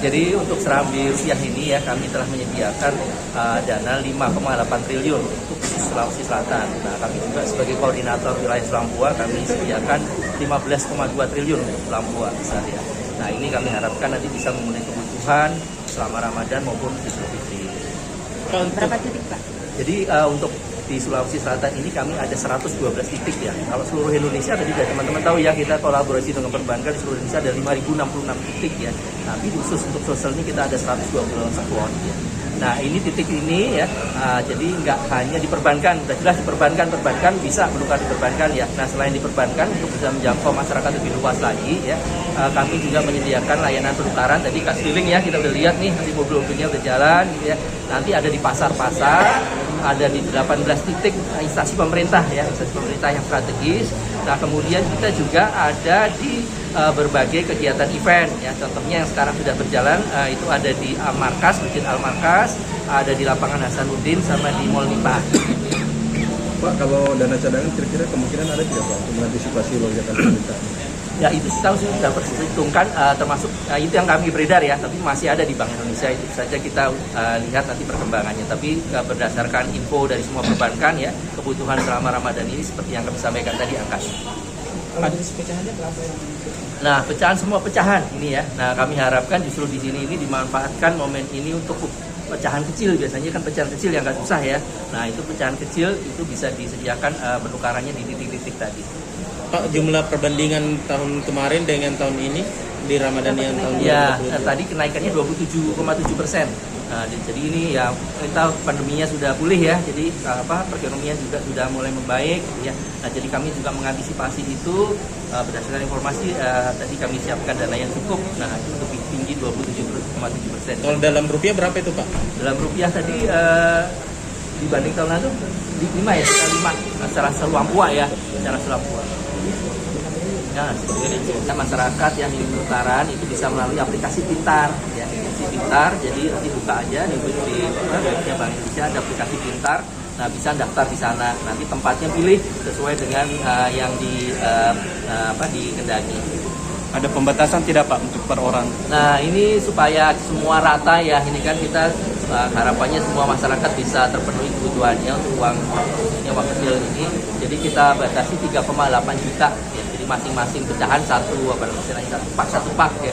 Jadi untuk Serambi Rupiah ini ya kami telah menyediakan dana 5,8 triliun untuk Sulawesi Selatan. Nah kami juga sebagai koordinator wilayah Selampua kami sediakan 15,2 triliun untuk Selampua besar ya. Nah ini kami harapkan nanti bisa memenuhi kebutuhan selama Ramadan maupun Idul Fitri. Berapa titik Pak? Jadi untuk di Sulawesi Selatan ini kami ada 112 titik ya. Kalau seluruh Indonesia tadi teman-teman tahu ya kita kolaborasi dengan perbankan di seluruh Indonesia ada 5.066 titik ya. Tapi khusus untuk sosial ini kita ada 120 spot ya. Nah ini titik ini ya, jadi nggak hanya di perbankan, sudah jelas di perbankan bisa menukar di perbankan ya. Nah selain di perbankan untuk bisa menjangkau masyarakat lebih luas lagi ya, kami juga menyediakan layanan penukaran. Tadi kas keliling ya kita udah lihat nih, nanti mobil-mobilnya udah jalan gitu ya. Nanti ada di pasar-pasar, ada di 18 titik instansi pemerintah ya, instansi pemerintah yang strategis. Nah kemudian kita juga ada di berbagai kegiatan event ya, contohnya yang sekarang sudah berjalan itu ada di Al-Markas, Masjid Al-Markas, ada di lapangan Hasanuddin sama di Mall Nipah. Pak, kalau dana cadangan kira-kira kemungkinan ada tidak Pak untuk mengantisipasi lonjakan pemerintah? Ya itu kita sudah perhitungkan, termasuk itu yang kami beredar ya, tapi masih ada di Bank Indonesia, itu saja kita lihat nanti perkembangannya. Tapi berdasarkan info dari semua perbankan ya, kebutuhan selama Ramadan ini seperti yang kami sampaikan tadi angkanya. Kalau jenis pecahannya berapa yang? Nah, pecahan semua pecahan ini ya. Nah, kami harapkan justru di sini ini dimanfaatkan momen ini untuk pecahan kecil. Biasanya kan pecahan kecil yang nggak susah ya. Nah, itu pecahan kecil itu bisa disediakan penukarannya di titik-titik tadi. Pak, jumlah perbandingan tahun kemarin dengan tahun ini di Ramadan yang tahun ya, tadi kenaikannya 27,7%. Nah, jadi ini ya kita pandeminya sudah pulih ya, jadi perekonomian juga sudah mulai membaik ya. Nah, jadi kami juga mengantisipasi itu berdasarkan informasi tadi kami siapkan dana yang cukup. Nah, itu lebih tinggi 27,7%. Kalau dalam rupiah berapa itu Pak? Dalam rupiah tadi dibanding tahun lalu di 5 ya, sekitar 5 secara Selampua ya, secara Selampua. Nah, kita masyarakat yang di putaran itu bisa melalui aplikasi pintar ya, aplikasi pintar. Jadi nanti buka aja di webnya Bank Indonesia ada aplikasi pintar. Nah, bisa daftar di sana. Nanti tempatnya pilih sesuai dengan yang dikehendaki. Ada pembatasan tidak Pak untuk per orang? Nah, ini supaya semua rata ya. Ini kan kita harapannya semua masyarakat bisa terpenuhi kebutuhannya untuk uang kecil ini. Jadi kita batasi 3,8 juta ya. Jadi masing-masing pecahan satu pak ya.